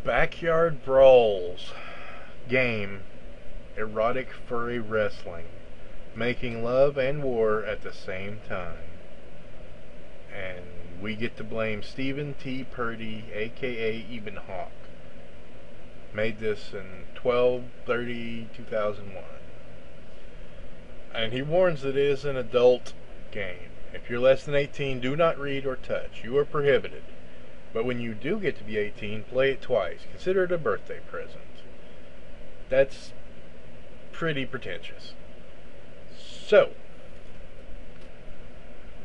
Backyard Brawls game, erotic furry wrestling, making love and war at the same time. And we get to blame Stephen T. Purdy, aka Ebenhawk. Made this in 12/30/2001. And he warns that it is an adult game. If you're less than 18, do not read or touch. You are prohibited. But when you do get to be 18, play it twice. Consider it a birthday present. That's pretty pretentious. So,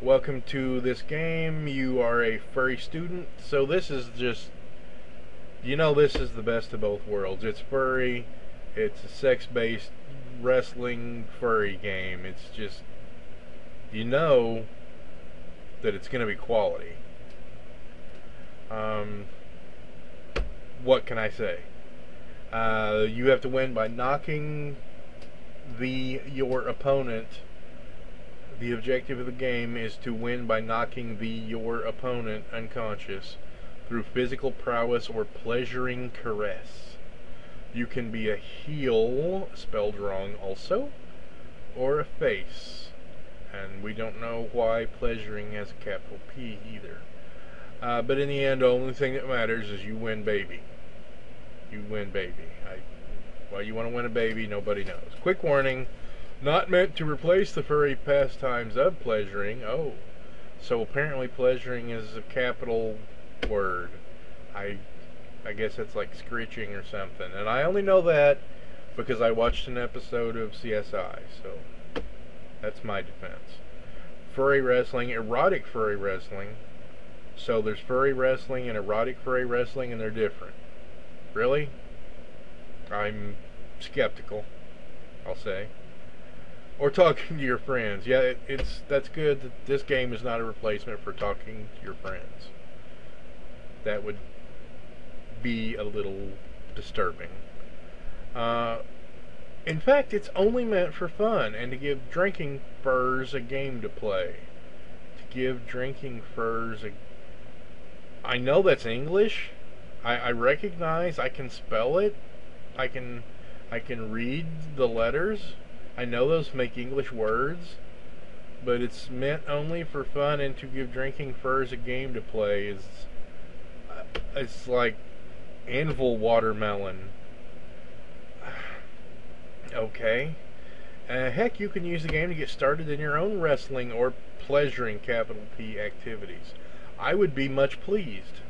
welcome to this game. You are a furry student. So this is just, this is the best of both worlds. It's furry. It's a sex-based wrestling furry game. It's just, that it's going to be quality. What can I say? You have to win by knocking your opponent. The objective of the game is to win by knocking your opponent unconscious through physical prowess or pleasuring caress. You can be a heel, spelled wrong also, or a face. And we don't know why pleasuring has a capital P either. But in the end, the only thing that matters is you win, baby. You win, baby. Why you want to win a baby, nobody knows. Quick warning, not meant to replace the furry pastimes of pleasuring. Oh, so apparently pleasuring is a capital word. I guess it's like screeching or something. And I only know that because I watched an episode of CSI, so that's my defense. Furry wrestling, erotic furry wrestling. So there's furry wrestling and erotic furry wrestling, and they're different. Really? I'm skeptical, I'll say. Or talking to your friends. Yeah, that's good that this game is not a replacement for talking to your friends. That would be a little disturbing. In fact, it's only meant for fun and to give drinking furs a game to play. To give drinking furs a... I know that's English. I recognize, I can spell it. I can read the letters. I know those make English words. But it's meant only for fun and to give drinking furs a game to play. It's like anvil watermelon. Okay. Heck, you can use the game to get started in your own wrestling or pleasuring, capital P, activities. I would be much pleased.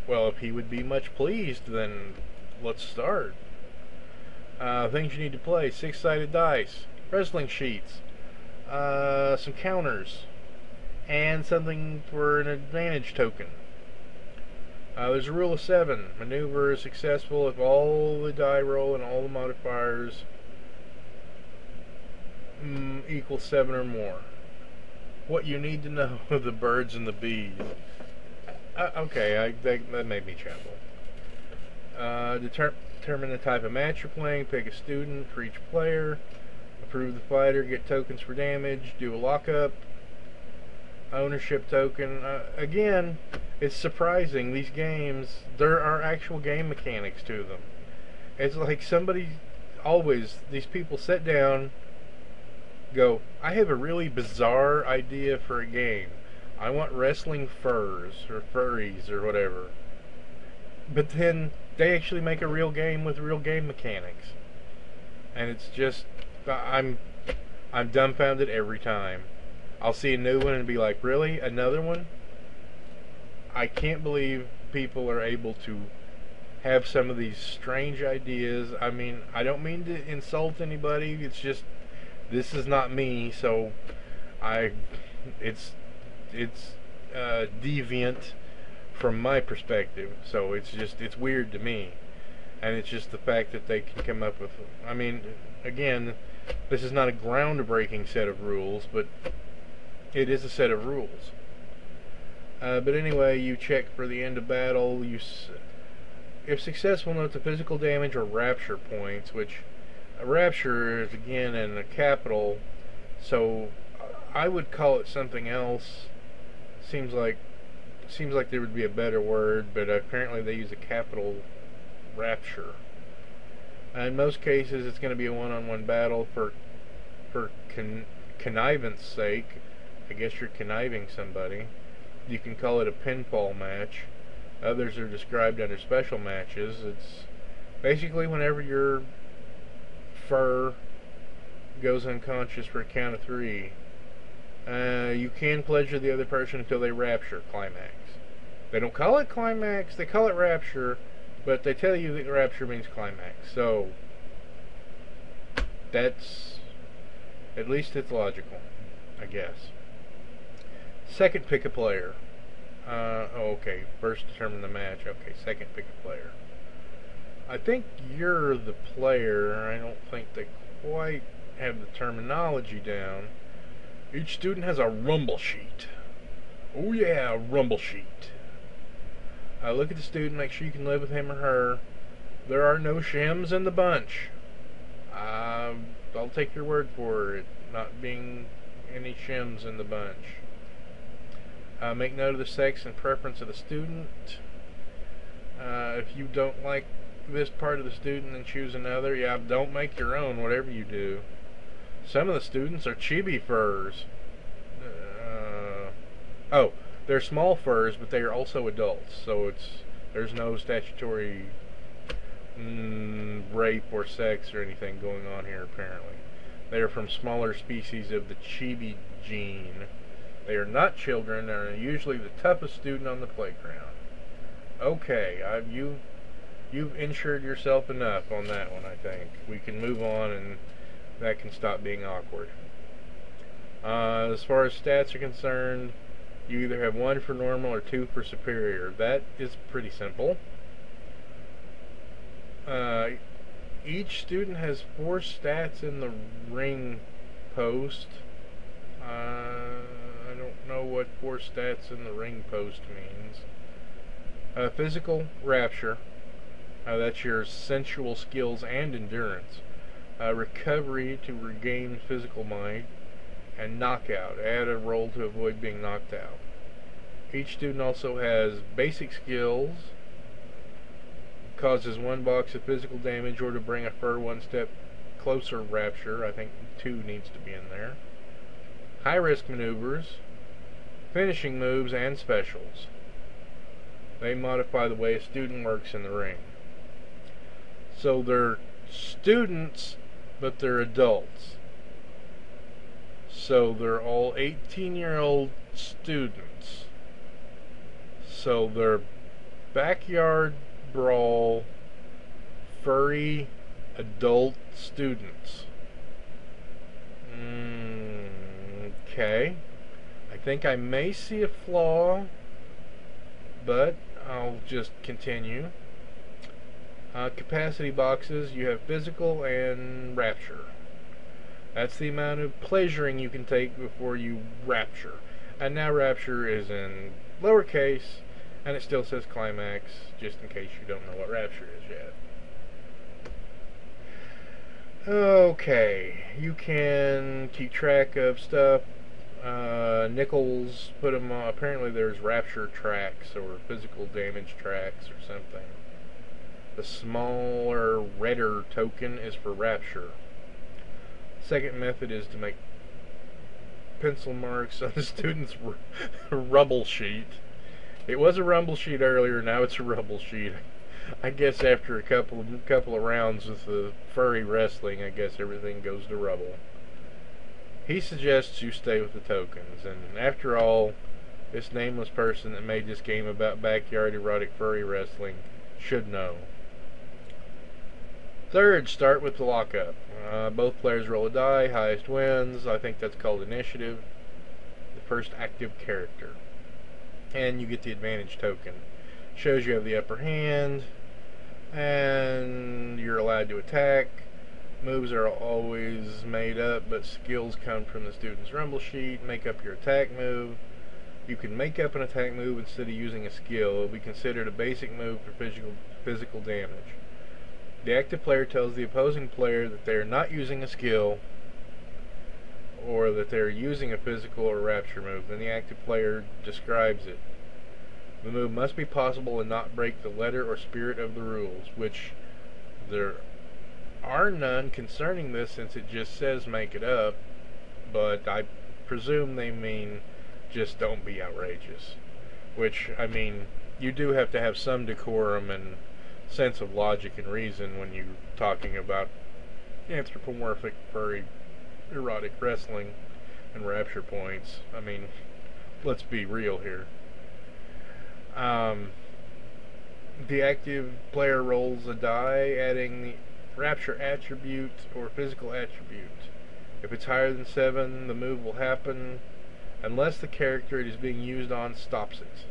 Well, if he would be much pleased, then let's start. Things you need to play: 6-sided dice, wrestling sheets, some counters, and something for an advantage token. There's a rule of 7. Maneuver is successful if all the die roll and all the modifiers equal 7 or more. What you need to know of the birds and the bees. Okay, that made me chuckle. Determine the type of match you're playing. Pick a student for each player. Approve the fighter. Get tokens for damage. Do a lockup. Ownership token. Again, it's surprising. These games, there are actual game mechanics to them. It's like these people sit down, go, I have a really bizarre idea for a game. I want wrestling furs or furries or whatever. But then they actually make a real game with real game mechanics. And it's just, I'm dumbfounded every time. I'll see a new one and be like, really? Another one? I can't believe people are able to have some of these strange ideas. I mean, I don't mean to insult anybody. It's just, this is not me, so it's deviant from my perspective, so it's weird to me. And it's just the fact that they can come up with, I mean, again, this is not a groundbreaking set of rules, but it is a set of rules. But anyway, you check for the end of battle. If successful, note the physical damage or rapture points, which a rapture is again in a capital, so I would call it something else. Seems like seems like there would be a better word, but apparently they use a capital rapture. In most cases, it's going to be a one-on-one battle for connivance sake. I guess you're conniving somebody. You can call it a pinfall match. Others are described under special matches. It's basically whenever your fur goes unconscious for a count of 3. You can pleasure the other person until they rapture, climax. They don't call it climax, they call it rapture, but they tell you that rapture means climax. So, that's, at least it's logical, I guess. Second, pick a player. Okay, first determine the match. Okay, second, pick a player. I think you're the player. I don't think they quite have the terminology down. Each student has a rumble sheet. Oh yeah, a rumble sheet. Look at the student, make sure you can live with him or her. There are no shims in the bunch. I'll take your word for it, not being any shims in the bunch. Make note of the sex and preference of the student. If you don't like this part of the student, then choose another. Yeah, don't make your own, whatever you do. Some of the students are chibi furs. Oh, they're small furs, but they are also adults, so there's no statutory rape or sex or anything going on here, apparently. They are from smaller species of the chibi gene. They are not children and are usually the toughest student on the playground. Okay, you've insured yourself enough on that one, I think. We can move on and that can stop being awkward. As far as stats are concerned, you either have 1 for normal or 2 for superior. That is pretty simple. Each student has 4 stats in the ring post. I don't know what 4 stats in the ring post means. Physical rapture. That's your sensual skills and endurance. Recovery to regain physical might. And knockout. Add a roll to avoid being knocked out. Each student also has basic skills. Causes 1 box of physical damage or to bring a fur 1 step closer rapture. I think 2 needs to be in there. High risk maneuvers. Finishing moves and specials. They modify the way a student works in the ring. So they're students, but they're adults. So they're all 18-year-old students. So they're backyard brawl furry adult students. Okay. I think I may see a flaw, but I'll just continue. Capacity boxes, you have physical and rapture. That's the amount of pleasuring you can take before you rapture. And now rapture is in lowercase, and it still says climax, just in case you don't know what rapture is yet. Okay, you can keep track of stuff. Nickels, put them on. Apparently there's rapture tracks or physical damage tracks or something. The smaller, redder token is for rapture. Second method is to make pencil marks on the student's rubble sheet. It was a rumble sheet earlier, now it's a rubble sheet. I guess after a couple of rounds with the furry wrestling, I guess everything goes to rubble. He suggests you stay with the tokens, and after all, this nameless person that made this game about backyard erotic furry wrestling should know. Third, start with the lockup. Both players roll a die, highest wins. I think that's called initiative. The first active character. And you get the advantage token. Shows you have the upper hand, and you're allowed to attack. Moves are always made up, but skills come from the student's rumble sheet. Make up your attack move. You can make up an attack move instead of using a skill. It will be considered a basic move for physical damage. The active player tells the opposing player that they are not using a skill or that they are using a physical or rapture move. Then the active player describes it. The move must be possible and not break the letter or spirit of the rules, which there are none concerning this since it just says make it up, but I presume they mean just don't be outrageous. Which, I mean, you do have to have some decorum and sense of logic and reason when you're talking about anthropomorphic, furry, erotic wrestling and rapture points. I mean, let's be real here. The active player rolls a die adding the rapture attribute or physical attribute. If it's higher than 7, the move will happen unless the character it is being used on stops it.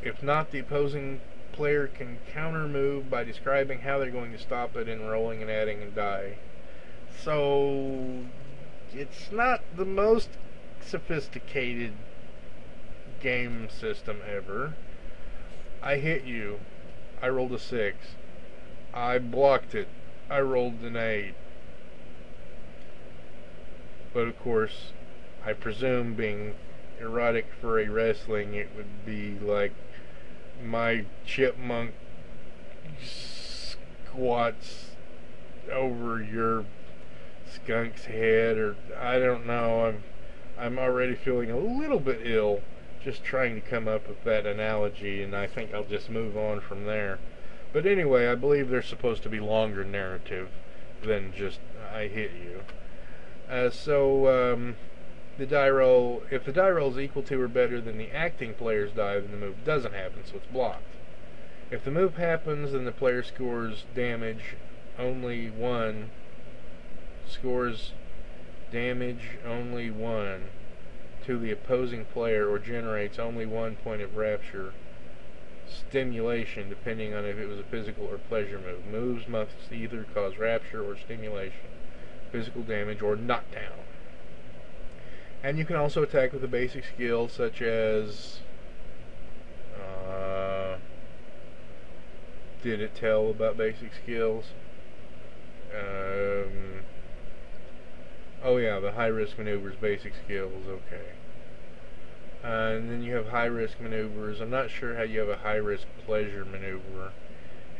If not, the opposing player can counter move by describing how they're going to stop it and rolling and adding a die. So it's not the most sophisticated game system ever. I hit you. I rolled a 6. I blocked it. I rolled an 8. But of course, I presume being erotic furry wrestling, it would be like my chipmunk squats over your skunk's head, or I don't know. I'm already feeling a little bit ill just trying to come up with that analogy, and I think I'll just move on from there. But anyway, I believe there's supposed to be longer narrative than just I hit you. The die roll, if the die roll is equal to or better than the acting player's die, then the move doesn't happen, so it's blocked. If the move happens, then the player scores damage only 1, to the opposing player, or generates only 1 point of rapture stimulation, depending on if it was a physical or pleasure move. Moves must either cause rapture or stimulation, physical damage, or knockdown. And you can also attack with a basic skill such as did it tell about basic skills? Oh yeah, the high risk maneuvers basic skills, okay. And then you have high risk maneuvers. I'm not sure how you have a high risk pleasure maneuver.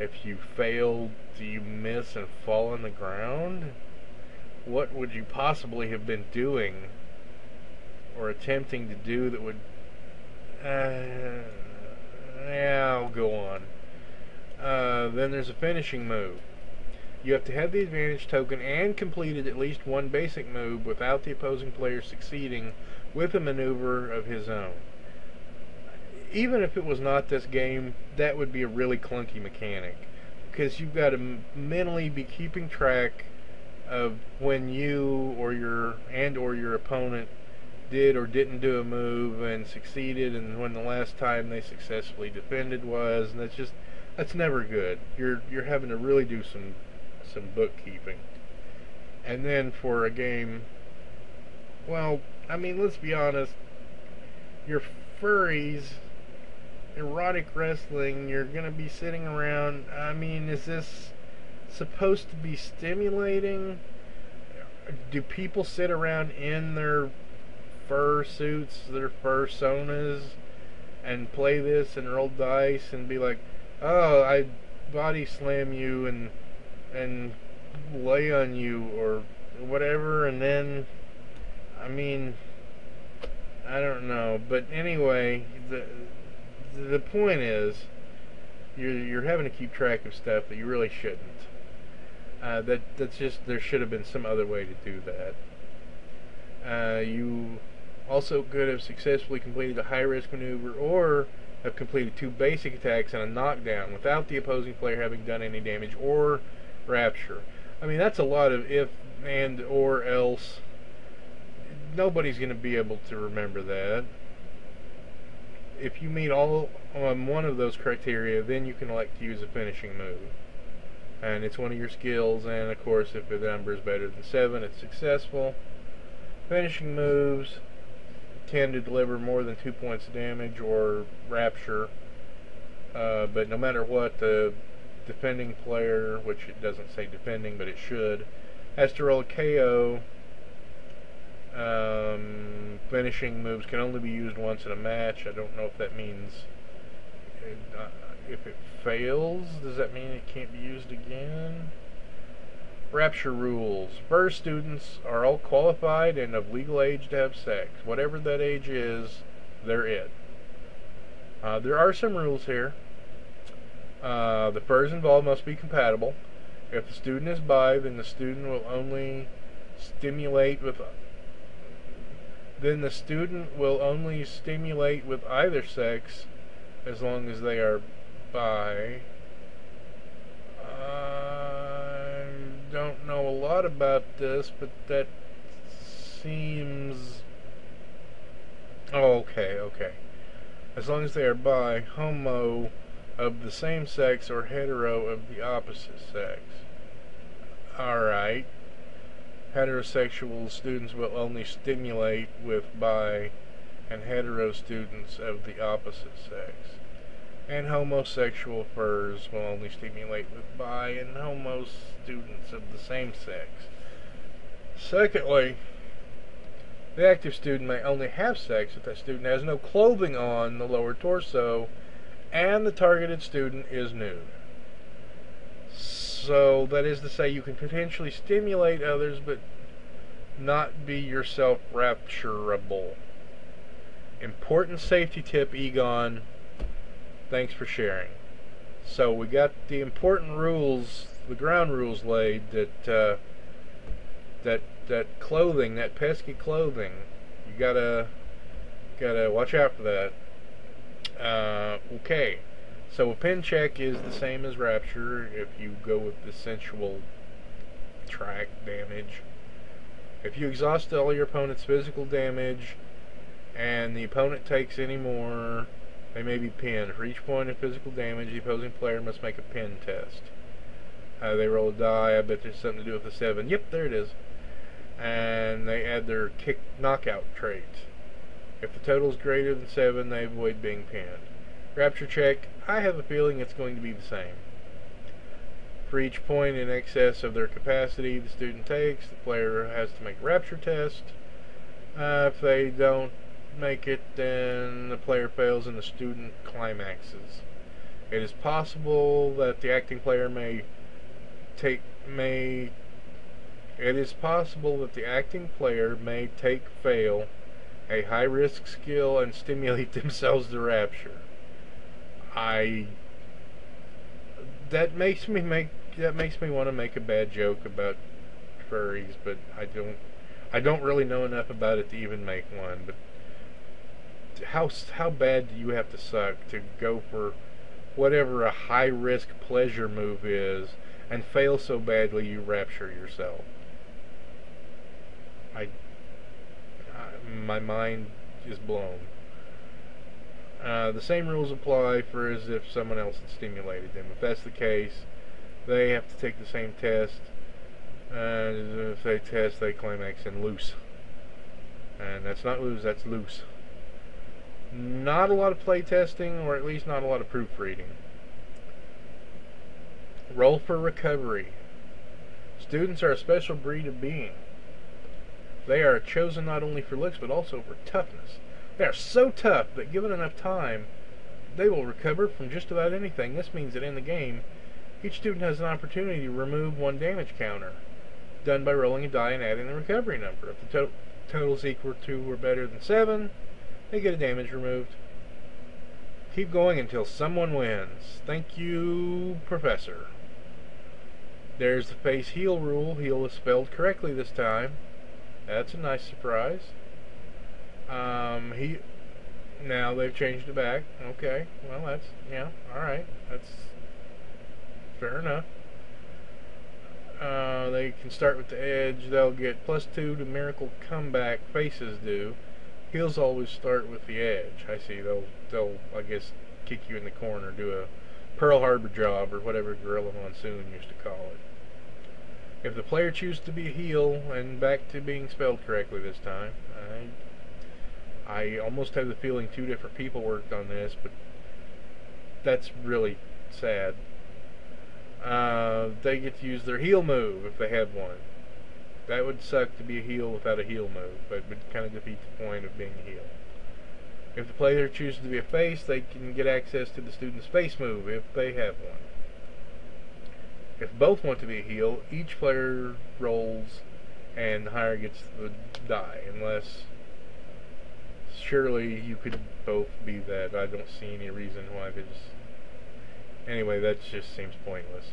If you fail, do you miss and fall on the ground? What would you possibly have been doing or attempting to do that would... yeah, I'll go on. Then there's a finishing move. You have to have the advantage token and completed at least one basic move without the opposing player succeeding with a maneuver of his own. Even if it was not this game, that would be a really clunky mechanic, because you've got to mentally be keeping track of when you or your opponent did or didn't do a move and succeeded, and when the last time they successfully defended was, and that's never good. You're having to really do some bookkeeping. And then for a game, well, I mean, let's be honest, your furries, erotic wrestling, you're gonna be sitting around. I mean, is this supposed to be stimulating? Do people sit around in their fur suits, their fur sonas, and play this and roll dice and be like, oh, I body slam you and lay on you or whatever, and then, I mean, I don't know, but anyway, the point is, you're having to keep track of stuff that you really shouldn't. That's just, there should have been some other way to do that. You also could have successfully completed a high-risk maneuver, or have completed 2 basic attacks and a knockdown without the opposing player having done any damage or rapture. I mean, that's a lot of if, and, or, else. Nobody's going to be able to remember that. If you meet all on one of those criteria, then you can elect to use a finishing move. And it's one of your skills, and of course, if the number is better than 7, it's successful. Finishing moves tend to deliver more than 2 points of damage or rapture, but no matter what, the defending player, which it doesn't say defending, but it should, has to roll a KO. Finishing moves can only be used once in a match. I don't know if that means If it fails, does that mean it can't be used again? Rapture rules. Fur students are all qualified and of legal age to have sex. Whatever that age is, they're it. There are some rules here. The furs involved must be compatible. If the student is bi, then the student will only stimulate with either sex as long as they are bi. I don't know a lot about this, but that seems... Oh, okay. As long as they are bi, homo of the same sex, or hetero of the opposite sex. Alright. Heterosexual students will only stimulate with bi, and hetero students of the opposite sex. And homosexual furs will only stimulate with bi and homo students of the same sex. Secondly, the active student may only have sex if that student has no clothing on the lower torso and the targeted student is nude. So that is to say, you can potentially stimulate others but not be yourself rapturable. Important safety tip, Egon. Thanks for sharing. So we got the important rules, the ground rules laid, that that clothing, that pesky clothing, you gotta watch out for that. Okay, so a pin check is the same as rapture if you go with the sensual track damage. If you exhaust all your opponent's physical damage and the opponent takes any more, they may be pinned. For each point of physical damage, the opposing player must make a pin test. They roll a die. I bet there's something to do with the 7. Yep, there it is. And they add their kick knockout trait. If the total is greater than 7, they avoid being pinned. Rapture check, I have a feeling it's going to be the same. For each point in excess of their capacity the student takes, the player has to make a rapture test. If they don't make it, then the player fails and the student climaxes. It is possible that the acting player may fail a high-risk skill and stimulate themselves to rapture. That makes me want to make a bad joke about furries, but I don't really know enough about it to even make one. But how bad do you have to suck to go for whatever a high-risk pleasure move is and fail so badly you rapture yourself? My mind is blown. The same rules apply for as if someone else had stimulated them. If that's the case, they have to take the same test. If they test, they climax and loose. And that's not lose, that's loose. Not a lot of play testing, or at least not a lot of proofreading. Roll for recovery. Students are a special breed of being. They are chosen not only for looks, but also for toughness. They are so tough that given enough time, they will recover from just about anything. This means that in the game, each student has an opportunity to remove one damage counter, done by rolling a die and adding the recovery number. If the total is equal to or better than 7, they get a damage removed. Keep going until someone wins. Thank you, Professor. There's the face heal rule. Heal is spelled correctly this time. That's a nice surprise. Now they've changed it back. Okay, well that's, yeah, alright. That's fair enough. They can start with the edge. They'll get +2 to miracle comeback. Faces do. Heels always start with the edge. I see. They'll I guess kick you in the corner, do a Pearl Harbor job or whatever Gorilla Monsoon used to call it. If the player chooses to be a heel, and back to being spelled correctly this time, I almost have the feeling 2 different people worked on this, but that's really sad. They get to use their heel move if they have one. That would suck to be a heel without a heel move, but it would kind of defeat the point of being a heel. If the player chooses to be a face, they can get access to the student's face move if they have one. If both want to be a heal, each player rolls and the higher gets the die, unless surely you could both be that. I don't see any reason why they just... Anyway, that just seems pointless.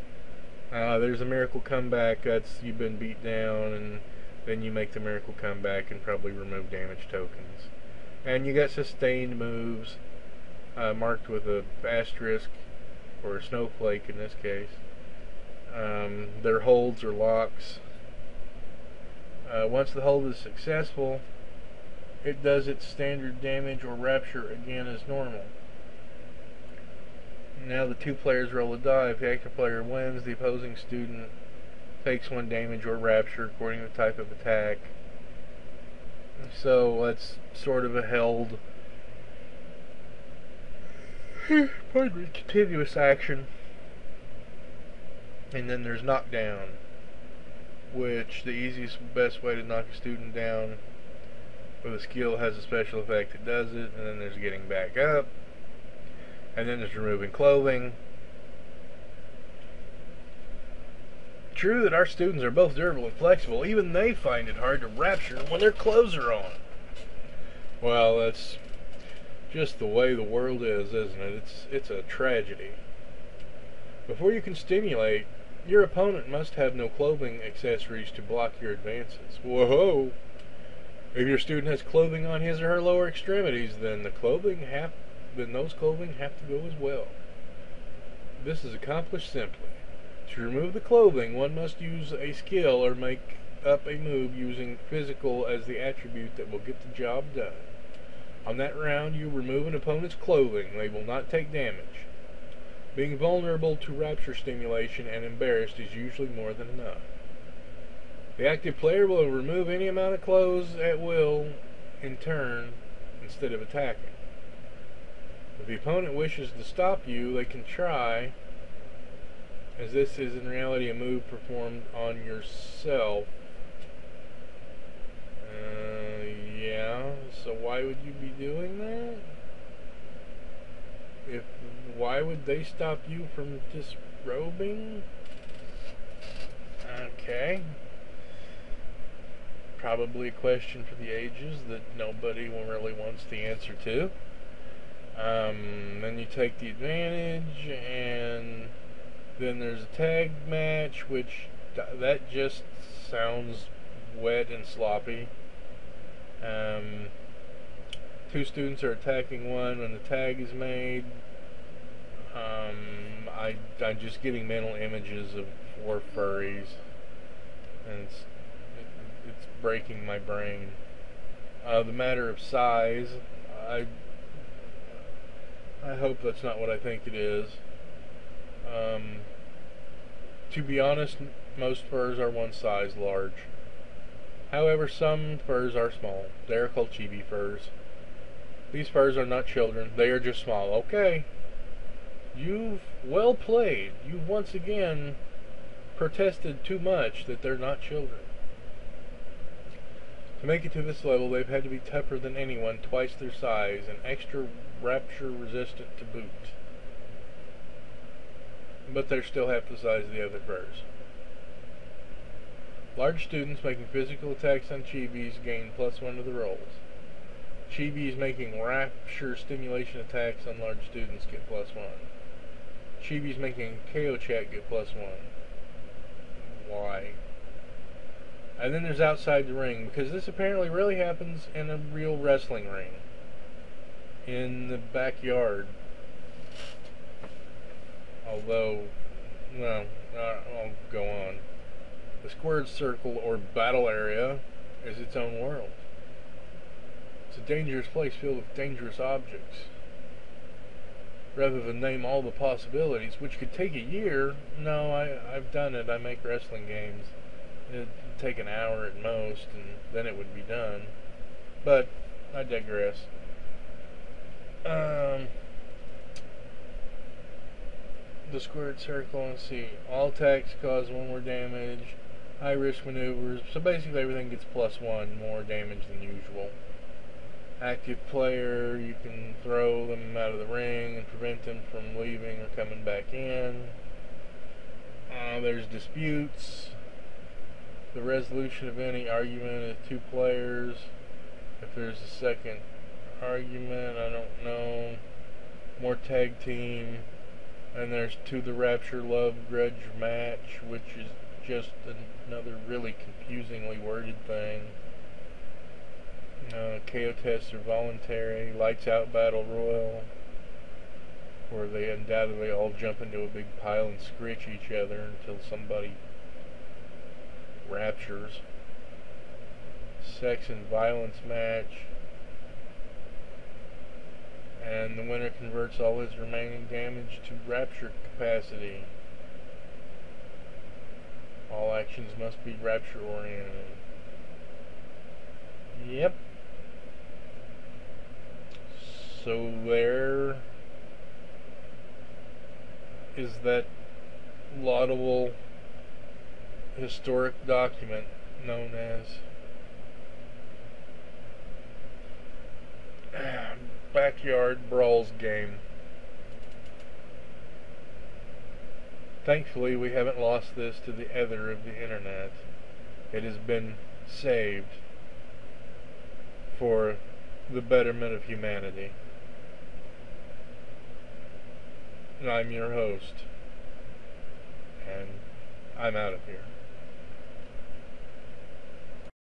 There's a miracle comeback. That's you've been beat down, and then you make the miracle comeback and probably remove damage tokens. And you got sustained moves marked with a asterisk or a snowflake in this case. Their holds or locks. Once the hold is successful, it does its standard damage or rapture again as normal. Now the two players roll a die. If the active player wins, the opposing student takes 1 damage or rapture according to the type of attack. So that's sort of a held continuous action. And then there's knockdown, which the easiest, best way to knock a student down with a skill has a special effect that does it. And then there's getting back up. And then there's removing clothing. True that our students are both durable and flexible. Even they find it hard to rapture when their clothes are on. Well, that's just the way the world is, isn't it? It's a tragedy. Before you can stimulate, your opponent must have no clothing accessories to block your advances. Whoa! If your student has clothing on his or her lower extremities, then those clothing have to go as well. This is accomplished simply. To remove the clothing, one must use a skill or make up a move using physical as the attribute that will get the job done. On that round, you remove an opponent's clothing. They will not take damage. Being vulnerable to rapture stimulation and embarrassed is usually more than enough. The active player will remove any amount of clothes at will in turn instead of attacking. If the opponent wishes to stop you, they can try, as this is in reality a move performed on yourself. Yeah, so why would you be doing that? Why would they stop you from disrobing? Okay. Probably a question for the ages that nobody really wants the answer to. Then you take the advantage, and then there's a tag match, which that just sounds wet and sloppy. Two students are attacking one when the tag is made. I'm just getting mental images of 4 furries, and it's breaking my brain. The matter of size, I hope that's not what I think it is. To be honest, most furs are one size large. However, some furs are small. They are called chibi furs. These furs are not children. They are just small. Okay. You've well played. You've once again protested too much that they're not children. To make it to this level, they've had to be tougher than anyone, twice their size, and extra rapture resistant to boot. But they're still half the size of the other furs. Large students making physical attacks on chibis gain +1 to the rolls. Chibis making rapture stimulation attacks on large students get +1. Chibis making a KO check get +1. Why? And then there's outside the ring, because this apparently really happens in a real wrestling ring. In the backyard. Although, no, I'll go on. The squared circle, or battle area, is its own world. It's a dangerous place filled with dangerous objects. Rather than name all the possibilities, which could take a year, no, I've done it. I make wrestling games. It'd take an hour at most, and then it would be done. But I digress. The squared circle, let's see. All attacks cause 1 more damage. High risk maneuvers. So basically everything gets +1 more damage than usual. active player, you can throw them out of the ring and prevent them from leaving or coming back in. There's disputes. The resolution of any argument is 2 players. If there's a second argument, I don't know. More tag team. And there's To the Rapture Love Grudge match, which is just another really confusingly worded thing. KO tests are voluntary. Lights Out Battle Royal, where they undoubtedly all jump into a big pile and scritch each other until somebody raptures. Sex and Violence match, and the winner converts all his remaining damage to rapture capacity. All actions must be rapture oriented. Yep. So there is that laudable historic document known as Backyard Brawls game. Thankfully, we haven't lost this to the ether of the internet. It has been saved for the betterment of humanity. And I'm your host, and I'm out of here.